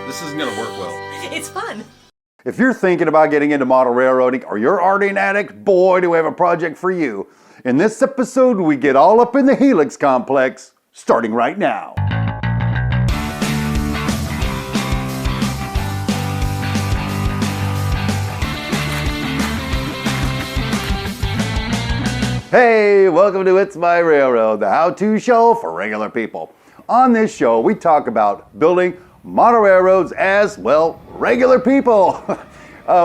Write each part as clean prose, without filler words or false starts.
This isn't gonna work well. It's fun. If you're thinking about getting into model railroading or you're already an addict, boy, do we have a project for you. In this episode, we get all up in the Helix complex, starting right now. Hey, welcome to It's My Railroad, the how-to show for regular people. On this show, we talk about building model railroads as, well, regular people.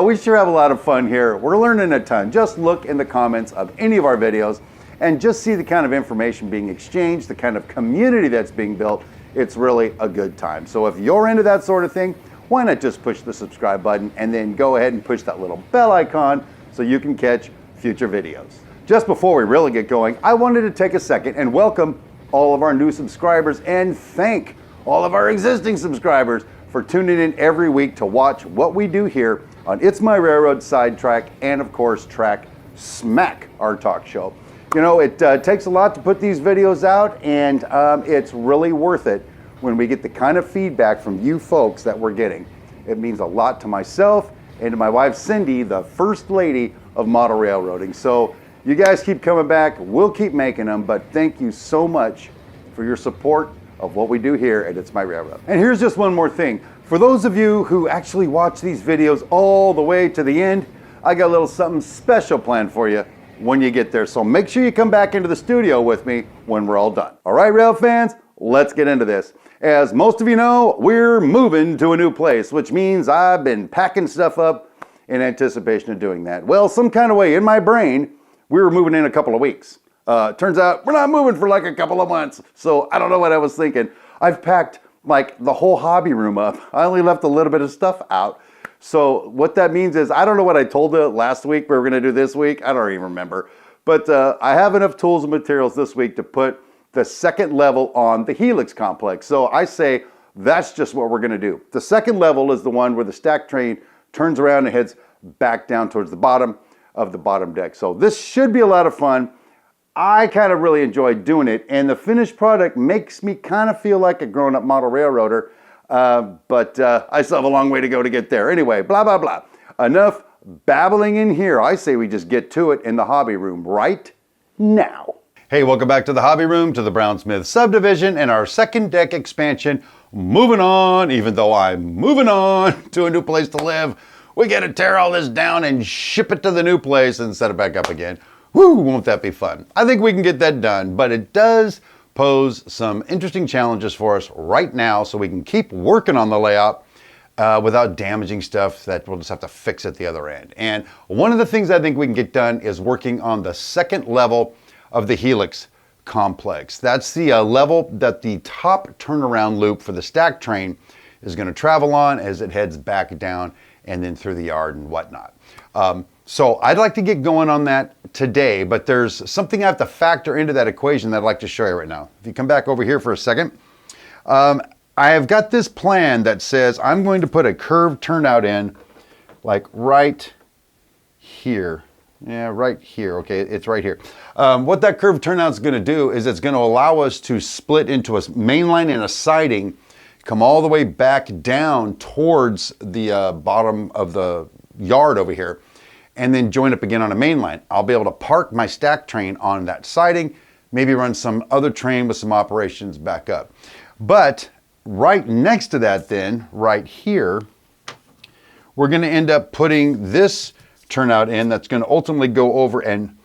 We sure have a lot of fun here. We're learning a ton. Just look in the comments of any of our videos and just see the kind of information being exchanged, the kind of community that's being built. It's really a good time. So if you're into that sort of thing, why not just push the subscribe button and then go ahead and push that little bell icon so you can catch future videos. Just before we really get going, I wanted to take a second and welcome all of our new subscribers and thank all of our existing subscribers for tuning in every week to watch what we do here on It's My Railroad, Sidetracked, and of course, Track Smack, our talk show. You know, it takes a lot to put these videos out, and it's really worth it when we get the kind of feedback from you folks that we're getting. It means a lot to myself and to my wife, Cyndi, the first lady of model railroading. So you guys keep coming back. We'll keep making them, but thank you so much for your support of what we do here at It's My Railroad. And here's just one more thing. For those of you who actually watch these videos all the way to the end, I got a little something special planned for you when you get there. So make sure you come back into the studio with me when we're all done. All right, rail fans, let's get into this. As most of you know, we're moving to a new place, which means I've been packing stuff up in anticipation of doing that. Well, some kind of way in my brain, we were moving in a couple of weeks. Turns out we're not moving for like a couple of months. So I don't know what I was thinking. I've packed like the whole hobby room up. I only left a little bit of stuff out. So what that means is, I don't know what I told you last week we were gonna do this week. I don't even remember. But I have enough tools and materials this week to put the second level on the Helix complex. So I say that's just what we're gonna do. The second level is the one where the stack train turns around and heads back down towards the bottom of the bottom deck. So this should be a lot of fun. I kind of really enjoyed doing it, and the finished product makes me kind of feel like a grown-up model railroader, but I still have a long way to go to get there. Anyway, blah, blah, blah. Enough babbling in here. I say we just get to it in the hobby room right now. Hey, welcome back to the hobby room, to the Brown Smith subdivision, and our second deck expansion. Moving on, even though I'm moving on to a new place to live, we got to tear all this down and ship it to the new place and set it back up again. Woo, won't that be fun? I think we can get that done, but it does pose some interesting challenges for us right now, so we can keep working on the layout without damaging stuff that we'll just have to fix at the other end. And one of the things I think we can get done is working on the second level of the Helix complex. That's the level that the top turnaround loop for the stack train is going to travel on as it heads back down and then through the yard and whatnot. So I'd like to get going on that today, but there's something I have to factor into that equation that I'd like to show you right now. If you come back over here for a second, I have got this plan that says I'm going to put a curved turnout in like right here. Yeah, right here. Okay, it's right here. What that curved turnout is going to do is it's going to allow us to split into a main line and a siding, come all the way back down towards the bottom of the yard over here, and then join up again on a main line. I'll be able to park my stack train on that siding, maybe run some other train with some operations back up. But right next to that then, right here, we're gonna end up putting this turnout in that's gonna ultimately go over and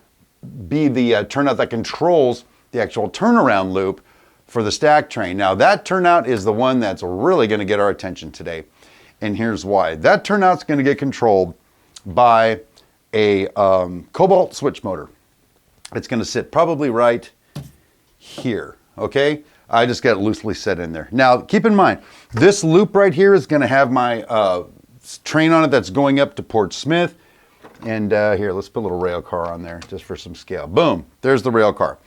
be the turnout that controls the actual turnaround loop for the stack train. Now that turnout is the one that's really gonna get our attention today. And here's why. That turnout's gonna get controlled by a cobalt switch motor. It's gonna sit probably right here, okay? I just got it loosely set in there. Now, keep in mind, this loop right here is gonna have my train on it that's going up to Port Smith. And here, let's put a little rail car on there just for some scale. Boom, there's the rail car.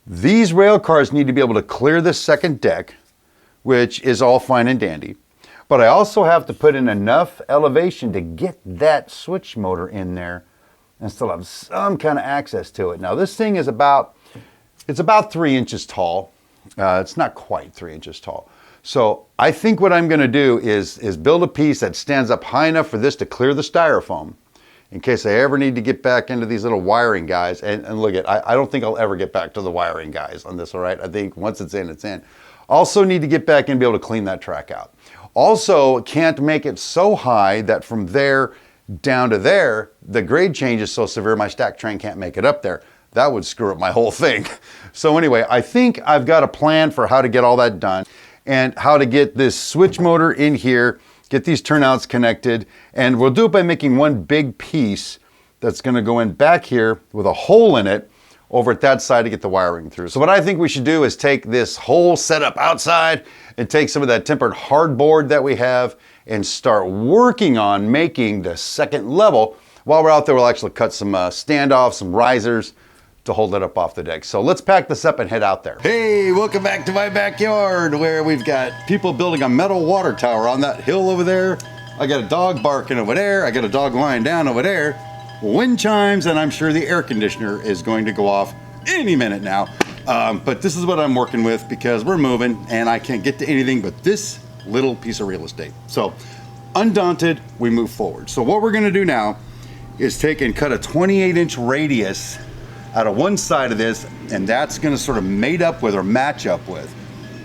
These rail cars need to be able to clear this second deck, which is all fine and dandy. But I also have to put in enough elevation to get that switch motor in there and still have some kind of access to it. Now this thing is about 3 inches tall. It's not quite 3 inches tall. So I think what I'm going to do is build a piece that stands up high enough for this to clear the styrofoam in case I ever need to get back into these little wiring guys. And look I don't think I'll ever get back to the wiring guys on this, all right? I think once it's in, it's in. Also need to get back and be able to clean that track out. Also can't make it so high that from there down to there, the grade change is so severe my stack train can't make it up there. That would screw up my whole thing. So anyway, I think I've got a plan for how to get all that done and how to get this switch motor in here, get these turnouts connected, and we'll do it by making one big piece that's gonna go in back here with a hole in it over at that side to get the wiring through. So what I think we should do is take this whole setup outside and take some of that tempered hardboard that we have and start working on making the second level. While we're out there, we'll actually cut some standoffs, some risers to hold it up off the deck. So let's pack this up and head out there. Hey, welcome back to my backyard where we've got people building a metal water tower on that hill over there. I got a dog barking over there. I got a dog lying down over there. Wind chimes, and I'm sure the air conditioner is going to go off any minute now. But this is what I'm working with because we're moving and I can't get to anything but this little piece of real estate. So undaunted, we move forward. So what we're gonna do now is take and cut a 28-inch radius out of one side of this, and that's gonna sort of mate up with or match up with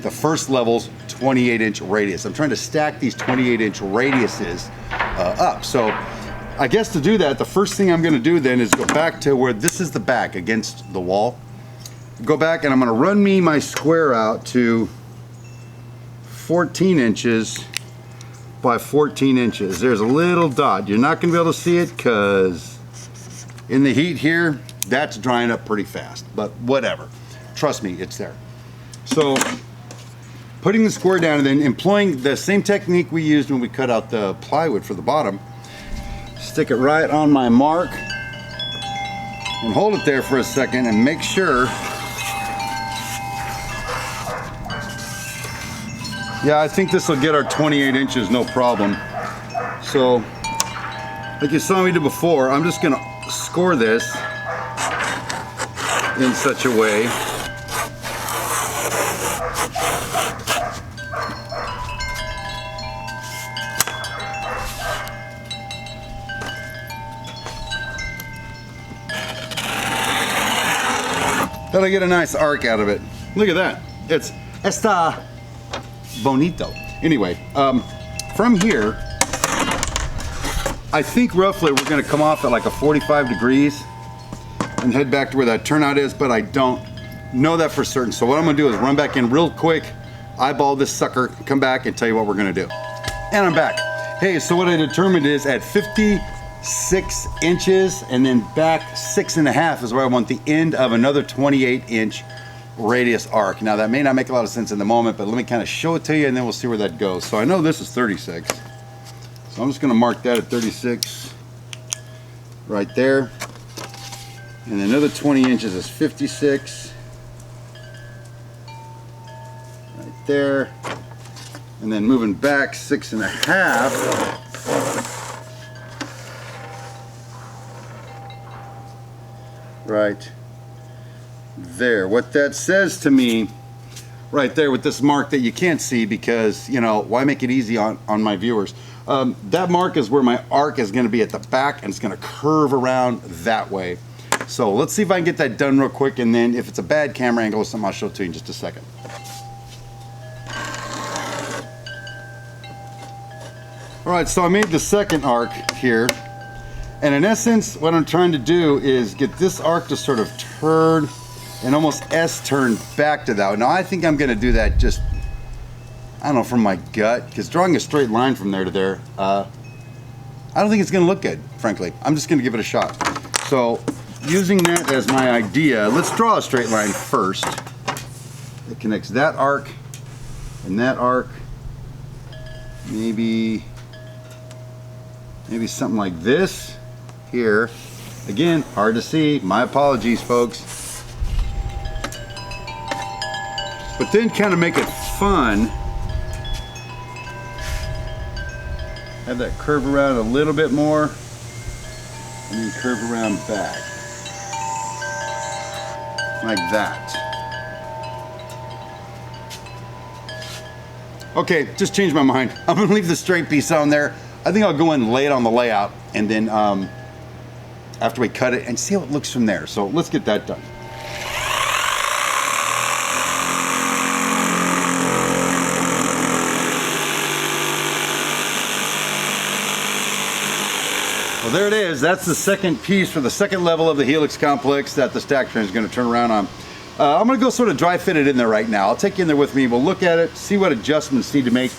the first level's 28-inch radius. I'm trying to stack these 28-inch radiuses up. So I guess to do that, the first thing I'm gonna do then is go back to where this is the back against the wall. Go back and I'm gonna run me my square out to 14 inches by 14 inches. There's a little dot. You're not gonna be able to see it because in the heat here, that's drying up pretty fast, but whatever. Trust me, it's there. So putting the square down and then employing the same technique we used when we cut out the plywood for the bottom, stick it right on my mark and hold it there for a second and make sure. Yeah, I think this will get our 28 inches, no problem. So, like you saw me do before, I'm just gonna score this in such a way that I get a nice arc out of it. Look at that. It's está bonito. Anyway, from here, I think roughly we're gonna come off at like a 45 degrees and head back to where that turnout is, but I don't know that for certain. So what I'm gonna do is run back in real quick, eyeball this sucker, come back and tell you what we're gonna do. And I'm back. Hey, so what I determined is at 56 inches and then back 6.5 is where I want the end of another 28-inch radius arc. Now that may not make a lot of sense in the moment, but let me kind of show it to you and then we'll see where that goes. So I know this is 36. So I'm just gonna mark that at 36 right there. And another 20 inches is 56. Right there. And then moving back 6.5. Right there. What that says to me right there with this mark that you can't see because, you know, why make it easy on my viewers? That mark is where my arc is going to be at the back and it's going to curve around that way. So let's see if I can get that done real quick, and then if it's a bad camera angle or something, I'll show it to you in just a second. All right, so I made the second arc here. And in essence, what I'm trying to do is get this arc to sort of turn and almost S-turn back to that. Now I think I'm gonna do that just, I don't know, from my gut, because drawing a straight line from there to there, I don't think it's gonna look good, frankly. I'm just gonna give it a shot. So using that as my idea, let's draw a straight line first. It connects that arc and that arc. Maybe something like this here. Again, hard to see. My apologies, folks. But then kind of make it fun. Have that curve around a little bit more. And then curve around back. Like that. Okay, just changed my mind. I'm gonna leave the straight piece on there. I think I'll go in and lay it on the layout, and then after we cut it, and see how it looks from there. So let's get that done. Well, there it is. That's the second piece for the second level of the Helix complex that the stack train is going to turn around on. I'm going to go sort of dry fit it in there right now. I'll take you in there with me. We'll look at it, see what adjustments need to make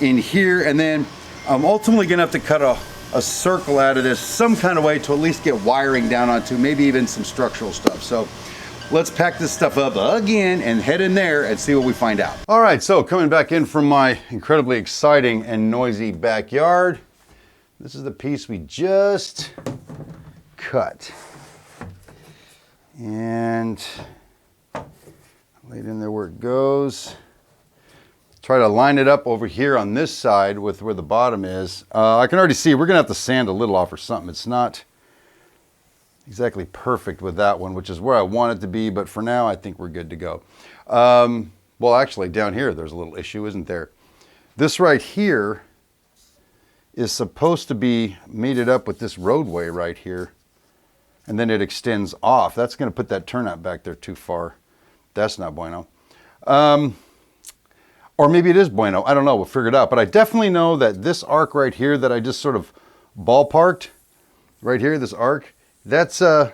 in here, and then I'm ultimately going to have to cut a circle out of this some kind of way to at least get wiring down onto, maybe even some structural stuff. So let's pack this stuff up again and head in there and see what we find out. All right, so coming back in from my incredibly exciting and noisy backyard, this is the piece we just cut. And lay it in there where it goes. Try to line it up over here on this side with where the bottom is. I can already see we're gonna have to sand a little off or something. It's not exactly perfect with that one, which is where I want it to be, but for now I think we're good to go. Well, actually down here there's a little issue, isn't there? This right here is supposed to be mated up with this roadway right here, and then it extends off. That's going to put that turnout back there too far. That's not bueno. Or maybe it is bueno. I don't know. We'll figure it out. But I definitely know that this arc right here that I just sort of ballparked, right here, this arc, that's going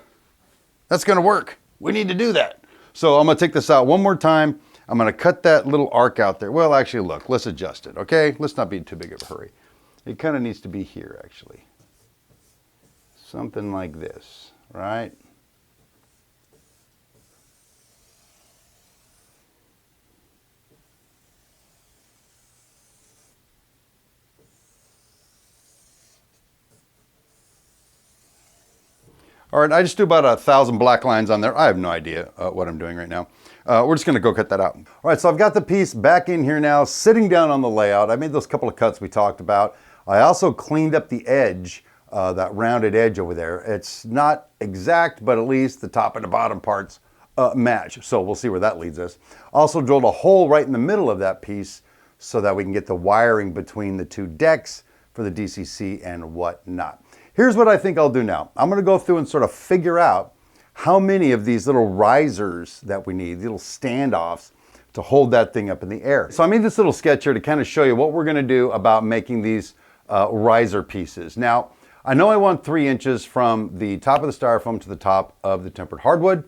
to work. We need to do that. So I'm going to take this out one more time. I'm going to cut that little arc out there. Well, actually, look, let's adjust it, okay? Let's not be in too big of a hurry. It kind of needs to be here, actually. Something like this, right? All right, I just do about 1,000 black lines on there. I have no idea what I'm doing right now. We're just gonna go cut that out. All right, so I've got the piece back in here now, sitting down on the layout. I made those couple of cuts we talked about. I also cleaned up the edge, that rounded edge over there. It's not exact, but at least the top and the bottom parts match. So we'll see where that leads us. Also drilled a hole right in the middle of that piece so that we can get the wiring between the two decks for the DCC and whatnot. Here's what I think I'll do now. I'm gonna go through and sort of figure out how many of these little risers that we need, little standoffs, to hold that thing up in the air. So I made this little sketch here to kind of show you what we're gonna do about making these riser pieces. Now, I know I want 3 inches from the top of the styrofoam to the top of the tempered hardwood.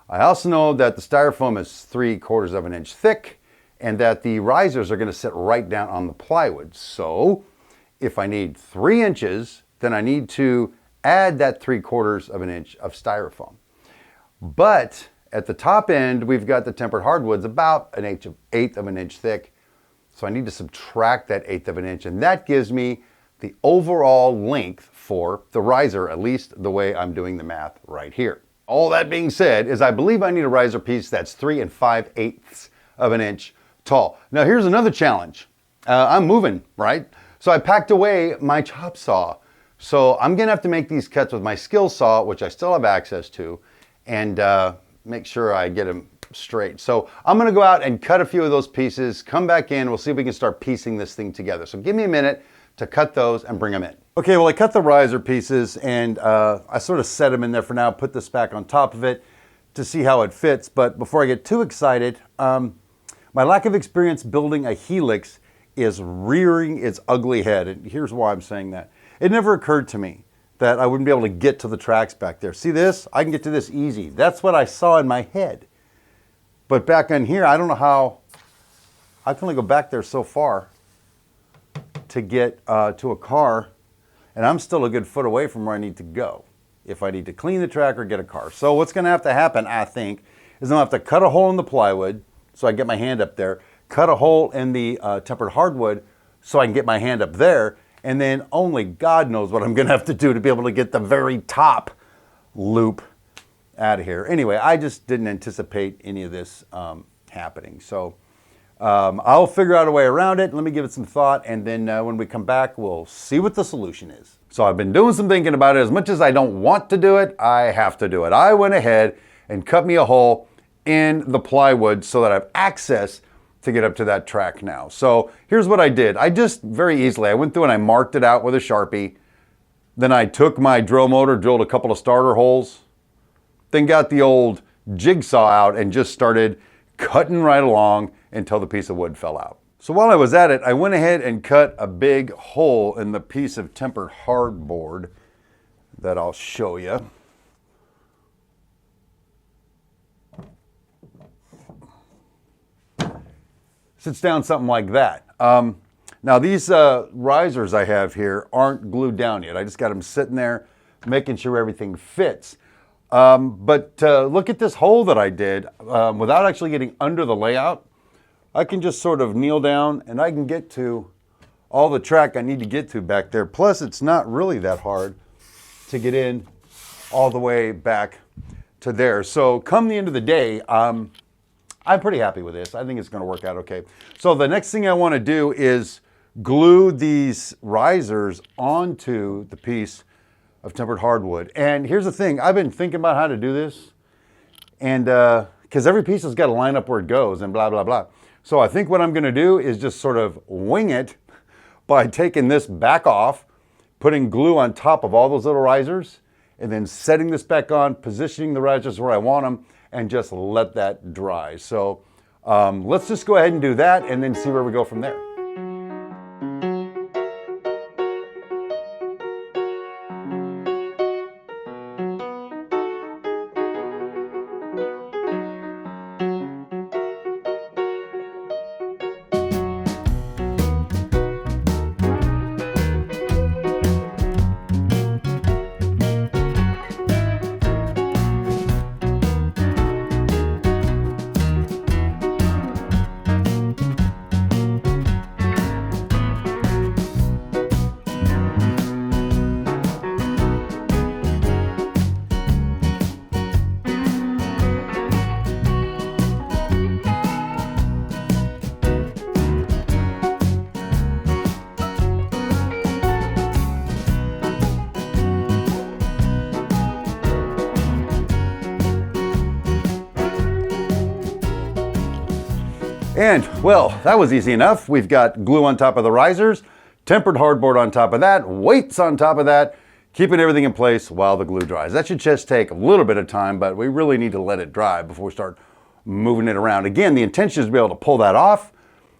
I also know that the styrofoam is 3/4 of an inch thick and that the risers are gonna sit right down on the plywood. So if I need 3 inches, then I need to add that 3/4 of an inch of styrofoam. But at the top end, we've got the tempered hardwoods about an eighth of an inch thick. So I need to subtract that 1/8 of an inch, and that gives me the overall length for the riser, at least the way I'm doing the math right here. All that being said is I believe I need a riser piece that's 3 5/8 of an inch tall. Now here's another challenge. I'm moving, right? So I packed away my chop saw. So I'm gonna have to make these cuts with my skill saw, which I still have access to, and make sure I get them straight. So I'm gonna go out and cut a few of those pieces, come back in, we'll see if we can start piecing this thing together. So give me a minute to cut those and bring them in. Okay, well I cut the riser pieces and I sort of set them in there for now, put this back on top of it to see how it fits. But before I get too excited, my lack of experience building a Helix is rearing its ugly head. And here's why I'm saying that. It never occurred to me that I wouldn't be able to get to the tracks back there. See this? I can get to this easy. That's what I saw in my head. But back on here, I don't know how, I can only go back there so far to get to a car, and I'm still a good foot away from where I need to go if I need to clean the track or get a car. So what's gonna have to happen, I think, is I'm gonna have to cut a hole in the plywood so I can get my hand up there, cut a hole in the tempered hardwood so I can get my hand up there, and then only God knows what I'm gonna have to do to be able to get the very top loop out of here. Anyway, I just didn't anticipate any of this happening. So I'll figure out a way around it. Let me give it some thought, and then when we come back, we'll see what the solution is. So I've been doing some thinking about it. As much as I don't want to do it, I have to do it. I went ahead and cut me a hole in the plywood so that I have access to get up to that track now. So here's what I did. I just very easily, I went through and I marked it out with a Sharpie. Then I took my drill motor, drilled a couple of starter holes, then got the old jigsaw out and just started cutting right along until the piece of wood fell out. So while I was at it, I went ahead and cut a big hole in the piece of tempered hardboard that I'll show you. Sits down something like that. Now these risers I have here aren't glued down yet. I just got them sitting there making sure everything fits. But look at this hole that I did. Without actually getting under the layout, I can just sort of kneel down and I can get to all the track I need to get to back there. Plus it's not really that hard to get in all the way back to there. So come the end of the day, I'm pretty happy with this. I think it's gonna work out okay. So the next thing I wanna do is glue these risers onto the piece of tempered hardwood. And here's the thing, I've been thinking about how to do this, and because every piece has got to line up where it goes and blah, blah, blah. So I think what I'm gonna do is just sort of wing it by taking this back off, putting glue on top of all those little risers, and then setting this back on, positioning the risers where I want them, and just let that dry. So let's just go ahead and do that and then see where we go from there. And well, that was easy enough. We've got glue on top of the risers, tempered hardboard on top of that, weights on top of that, keeping everything in place while the glue dries. That should just take a little bit of time, but we really need to let it dry before we start moving it around. Again, the intention is to be able to pull that off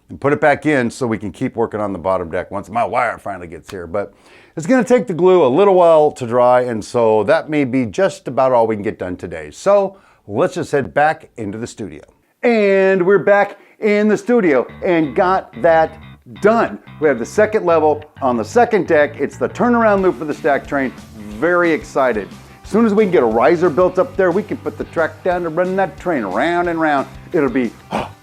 and put it back in so we can keep working on the bottom deck once my wire finally gets here. But it's gonna take the glue a little while to dry, and so that may be just about all we can get done today. So let's just head back into the studio. And we're back in the studio and got that done. We have the second level on the second deck. It's the turnaround loop for the stack train. Very excited. As soon as we can get a riser built up there, we can put the track down to run that train round and round. It'll be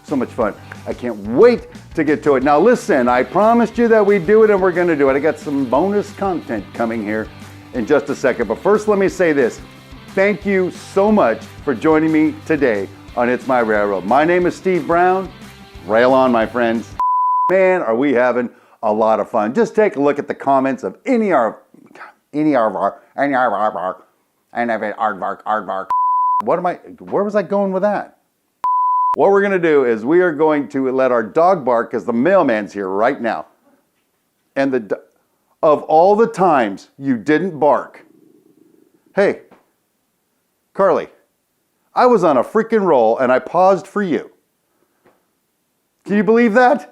so much fun. I can't wait to get to it. Now listen, I promised you that we'd do it and we're gonna do it. I got some bonus content coming here in just a second. But first, let me say this. Thank you so much for joining me today on It's My Railroad. My name is Steve Brown. Rail on, my friends. Man, are we having a lot of fun. Just take a look at the comments of any of our, where was I going with that? What we're gonna do is we are going to let our dog bark, because the mailman's here right now. And of all the times you didn't bark, hey, Carly, I was on a freaking roll and I paused for you. Can you believe that?